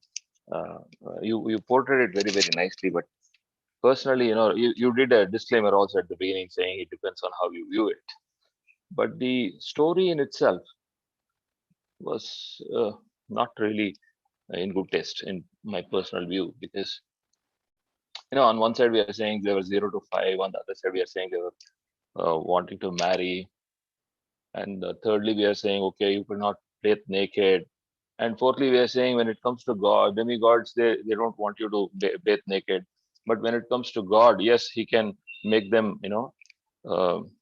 you portrayed it very nicely, but personally, you did a disclaimer also at the beginning saying it depends on how you view it, but the story in itself was not really in good taste in my personal view, because on one side we are saying they were 0 to 5, on the other side we are saying they were wanting to marry, and thirdly we are saying, okay, you could not bathe naked, and fourthly we are saying when it comes to God, demigods, they don't want you to bathe naked, but when it comes to God, yes, he can make them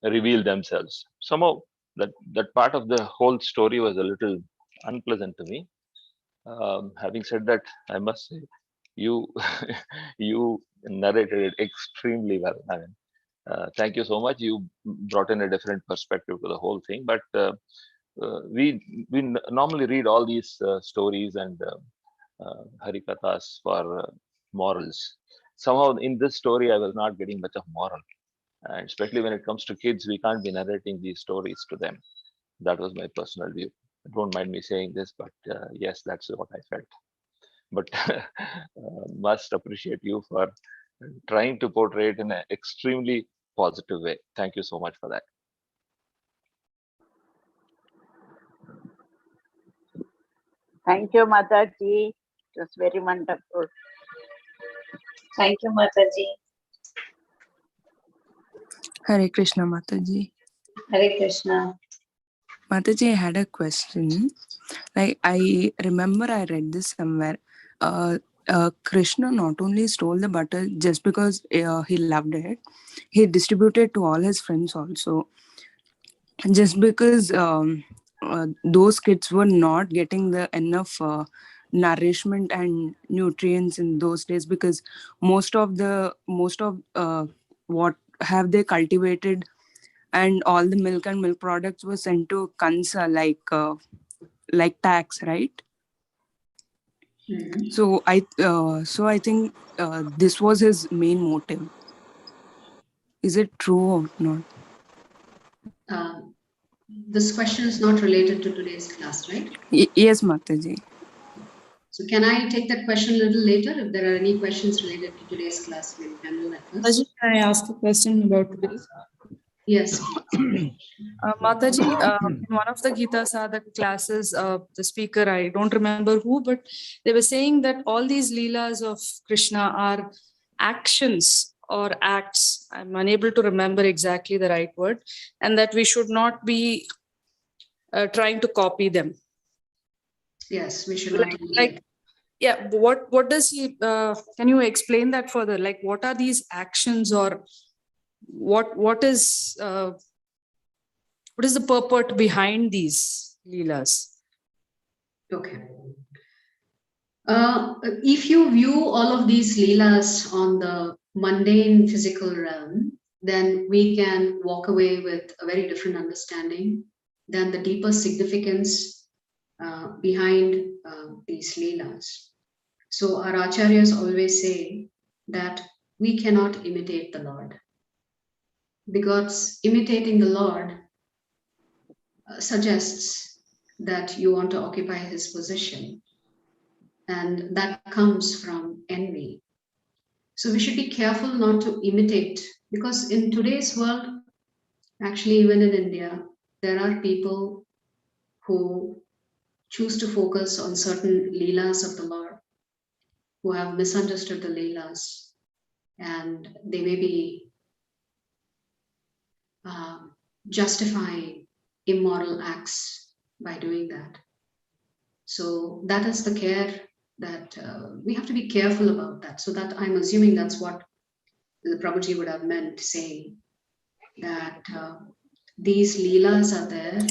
reveal themselves. Somehow that part of the whole story was a little unpleasant to me. Having said that, I must say you you narrated it extremely well. I mean, thank you so much. You brought in a different perspective to the whole thing. But we normally read all these stories and harikathas for morals. Somehow in this story, I was not getting much of moral. And especially when it comes to kids, we can't be narrating these stories to them. That was my personal view. Don't mind me saying this, but yes, that's what I felt. But must appreciate you for trying to portray it in an extremely positive way. Thank you so much for that. Thank you, Mataji. It was very wonderful. Thank you, Mataji. Hare Krishna, Mataji. Hare Krishna. Mataji, I had a question. Like, I remember I read this somewhere. Krishna not only stole the butter just because he loved it, he distributed to all his friends also. Just because those kids were not getting the enough nourishment and nutrients in those days, because most of what have they cultivated and all the milk and milk products were sent to Kansa like tax, right? Mm-hmm. So I think this was his main motive. Is it true or not? This question is not related to today's class, right? Yes, Mataji. So can I take that question a little later? If there are any questions related to today's class, we'll handle that first. Can I ask a question about today's? Yes. Mataji, in one of the Gita Sadhak classes, the speaker, I don't remember who, but they were saying that all these Leelas of Krishna are actions or acts. I'm unable to remember exactly the right word, and that we should not be trying to copy them. Yes, we should not. Yeah, what does he, can you explain that further? Like, what are these actions, or what is the purport behind these Leelas? Okay. If you view all of these Leelas on the mundane physical realm, then we can walk away with a very different understanding than the deeper significance behind these Leelas. So our acharyas always say that we cannot imitate the Lord. because imitating the Lord suggests that you want to occupy his position, and that comes from envy. So we should be careful not to imitate, because in today's world, actually even in India, there are people who choose to focus on certain leelas of the Lord, who have misunderstood the leelas, and they may be justifying immoral acts by doing that. So that is the care that we have to be careful about that. So that I'm assuming that's what the Prabhuji would have meant, saying that these leelas are there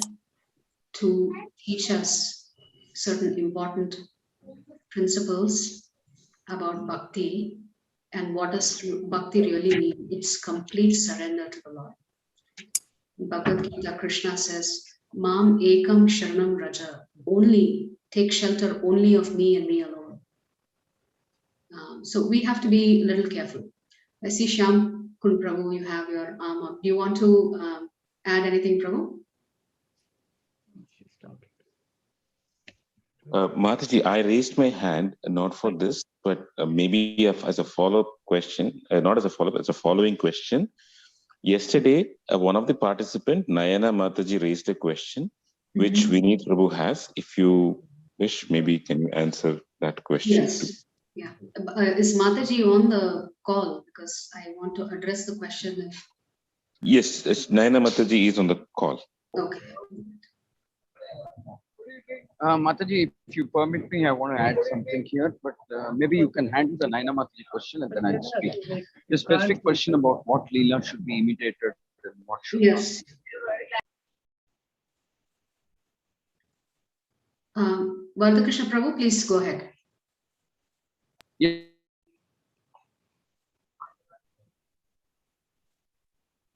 to teach us certain important principles about bhakti, and what does bhakti really mean? It's complete surrender to the Lord. In Bhagavad Gita, Krishna says, Mam ekam sharanam raja, only take shelter only of me and me alone. So we have to be a little careful. I see Shyam Kun Prabhu, you have your arm up. Do you want to add anything, Prabhu? Mataji, I raised my hand not for this, but maybe as a follow-up question, not as a follow-up, as a following question. Yesterday, one of the participants, Nayana Mataji, raised a question, which Vineet Prabhu has. If you wish, maybe can you answer that question? Yes. Too? Yeah. Is Mataji on the call? Because I want to address the question. Yes, Nayana Mataji is on the call. Okay. Mataji, if you permit me, I want to add something here, but maybe you can handle the Naina Mataji question and then I'll speak. The specific question about what Leela should be imitated and what should yes. not. Vardhakrishna Prabhu, please go ahead. Yeah.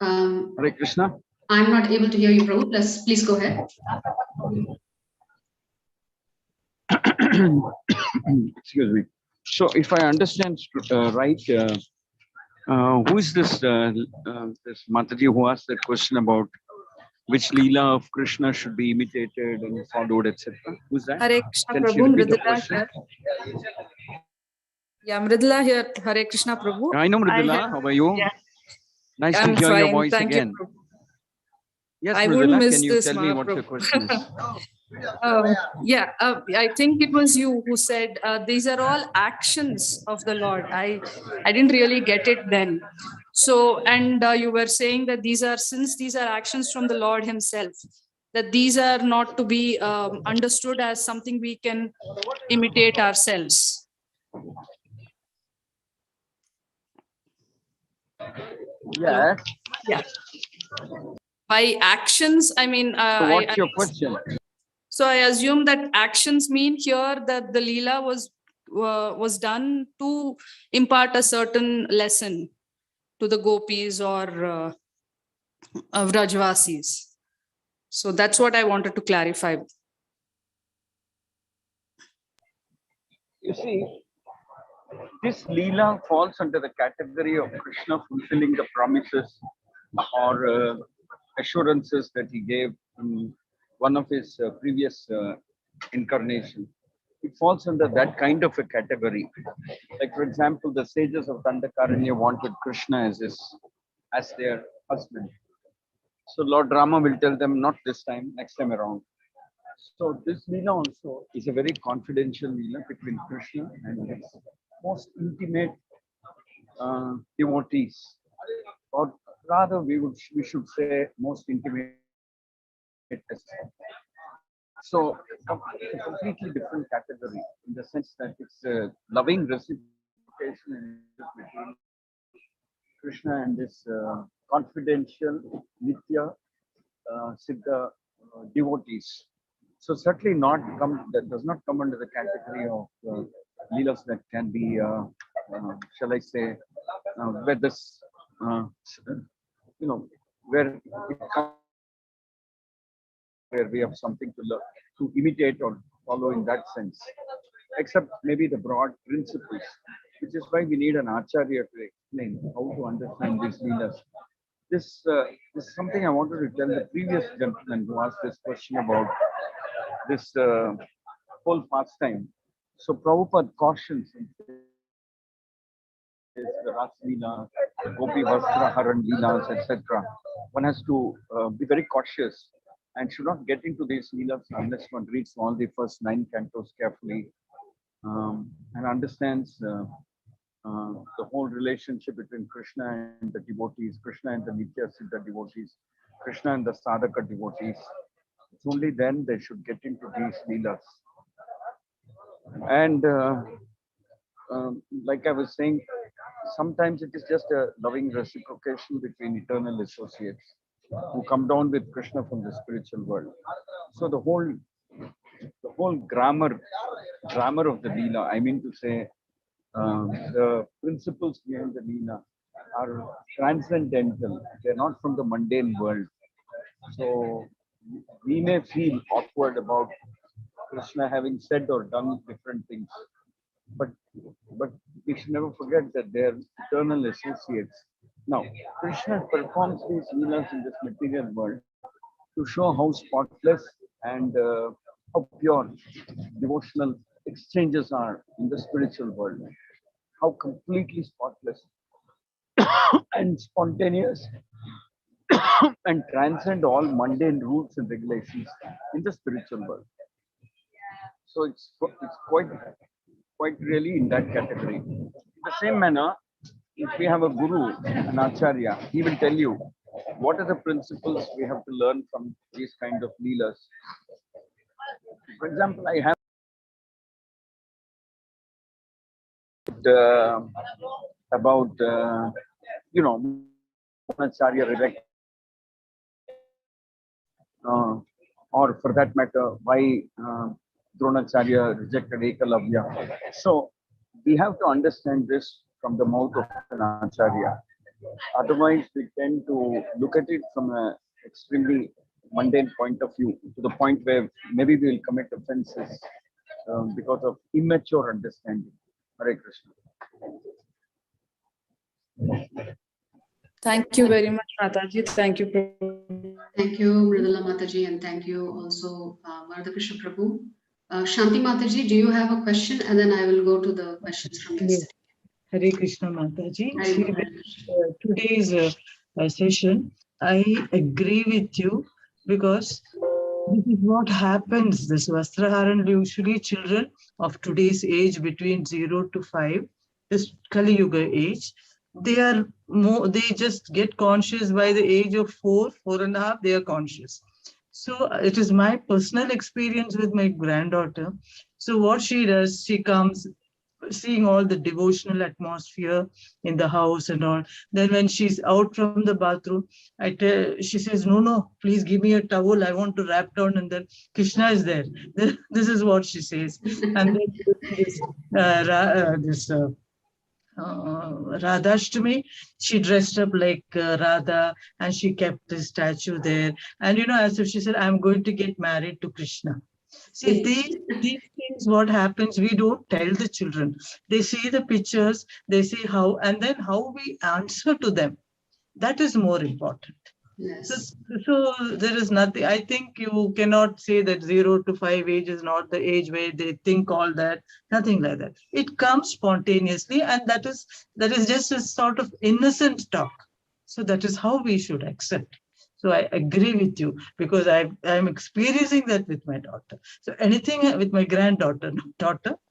Hare Krishna. I'm not able to hear you, Prabhu. Please go ahead. Excuse me. So, if I understand right, who is this this Mataji who asked that question about which Leela of Krishna should be imitated and followed, etc.? Who's that? Hare Krishna Can she Prabhu, repeat the Mridula question? here. Yeah, Mridula here. Hare Krishna Prabhu. I know Mridula. How are you? Yeah. Nice I'm to hear fine. your voice Thank again. you, Prabhu. Yes, I wouldn't Mridula, miss can you this, tell me what Mahaprabhu. your question is? I think it was you who said these are all actions of the Lord. I didn't really get it then. So, and you were saying that since these are actions from the Lord himself, that these are not to be understood as something we can imitate ourselves. Yes. Yeah. By actions, I mean. So what's your question? So I assume that actions mean here that the Leela was done to impart a certain lesson to the Gopis or Vrajvasis. So that's what I wanted to clarify. You see, this Leela falls under the category of Krishna fulfilling the promises or assurances that he gave in one of his previous incarnations. It falls under that kind of a category. Like, for example, the sages of Dandakaranya wanted Krishna as their husband. So Lord Rama will tell them, not this time, next time around. So this Leela also is a very confidential Leela between Krishna and his most intimate devotees, or rather we should say most intimate. So it's a completely different category in the sense that it's a loving reciprocation between Krishna and this confidential Nitya Siddha devotees. So certainly that does not come under the category of leelas that can be, shall I say, where this, where we have something to learn, to imitate or follow in that sense, except maybe the broad principles, which is why we need an acharya to explain how to understand these leelas. this is something I wanted to tell the previous gentleman who asked this question about this whole pastime. So Prabhupada cautions and says the Ras Leela, the Gopi Vastra Haran Leelas, etc. One has to be very cautious and should not get into these Leelas unless one reads all the first 9 cantos carefully and understands the whole relationship between Krishna and the devotees, Krishna and the Nitya Siddha devotees, Krishna and the Sadhaka devotees. It's only then they should get into these Leelas. And like I was saying, sometimes it is just a loving reciprocation between eternal associates who come down with Krishna from the spiritual world. So the whole grammar of the Leela, I mean to say, the principles behind the Leela are transcendental. They're not from the mundane world. So we may feel awkward about Krishna having said or done different things, but we should never forget that they're eternal associates. Now, Krishna performs these Leelas in this material world to show how spotless and how pure devotional exchanges are in the spiritual world, how completely spotless and spontaneous and transcend all mundane rules and regulations in the spiritual world. So it's quite really in that category. In the same manner, if we have a guru, an acharya, he will tell you what are the principles we have to learn from these kind of leelas. For example, I have about acharya reject, or for that matter, why Dronacharya rejected Ekalavya. So we have to understand this from the mouth of an acharya. Otherwise, we tend to look at it from an extremely mundane point of view, to the point where maybe we will commit offenses because of immature understanding. Hare Krishna. Thank you very much, Mataji. Thank you. Thank you, Mridula Mataji, and thank you also, Krishna Prabhu. Shanti Mataji, do you have a question? And then I will go to the questions from yesterday. Hare Krishna Mataji. Today's session, I agree with you because this is what happens. This Vastraharan, usually children of today's age between 0 to 5, this Kali Yuga age, they just get conscious by the age of 4.5, they are conscious. So it is my personal experience with my granddaughter. So what she does, she comes seeing all the devotional atmosphere in the house and all. Then when she's out from the bathroom, she says, no, please give me a towel. I want to wrap down. And then Krishna is there. This is what she says. And then this Radhashtami, she dressed up like Radha and she kept the statue there. And, as if she said, I'm going to get married to Krishna. See, these things, what happens, we don't tell the children. They see the pictures, they see how, and then how we answer to them. That is more important. Yes. So there is nothing, I think you cannot say that 0 to 5 age is not the age where they think all that, nothing like that. It comes spontaneously, and that is just a sort of innocent talk. So that is how we should accept. So I agree with you because I'm experiencing that with my daughter. So anything with my granddaughter,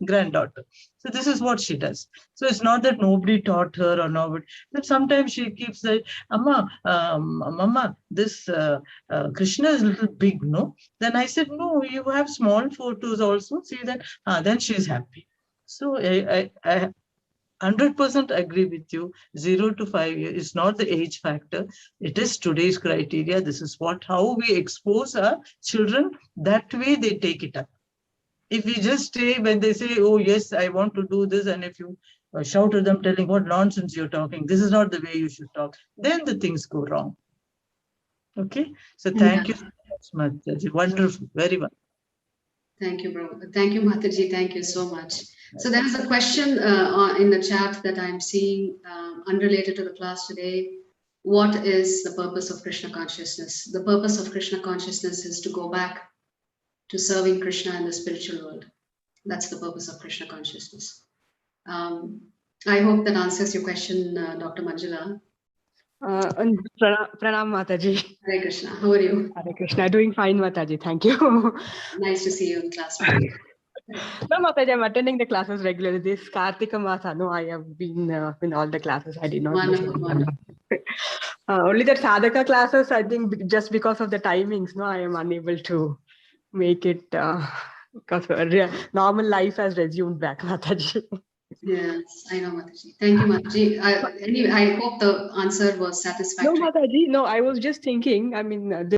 granddaughter. So this is what she does. So it's not that nobody taught her or nobody, but sometimes she keeps saying, Mama, this Krishna is a little big, no? Then I said, no, you have small photos also. See that? Then she's happy. So I 100% agree with you. 0 to 5 years is not the age factor. It is today's criteria. This is how we expose our children. That way they take it up. If we just stay when they say, oh, yes, I want to do this. And if you shout at them telling what nonsense you're talking, this is not the way you should talk, then the things go wrong. Okay. So thank you so much, Mataji. Wonderful. Very well. Thank you, bro. Thank you, Mataji. Thank you so much. So there is a question in the chat that I'm seeing unrelated to the class today. what is the purpose of Krishna consciousness? The purpose of Krishna consciousness is to go back to serving Krishna in the spiritual world. That's the purpose of Krishna consciousness. I hope that answers your question, Dr. Manjula. Pranam Mataji. Hare Krishna. How are you? Hare Krishna. Doing fine, Mataji. Thank you. Nice to see you in class today. No, Mataji, I'm attending the classes regularly. This Kartika Matha, no, I have been in all the classes. I did not. Wonderful. Only the Sadhaka classes, I think, just because of the timings, no, I am unable to make it because normal life has resumed back, Mataji. Yes, I know, Mataji. Thank you, Mataji. Anyway, I hope the answer was satisfactory. No, Mataji, no, I was just thinking, I mean,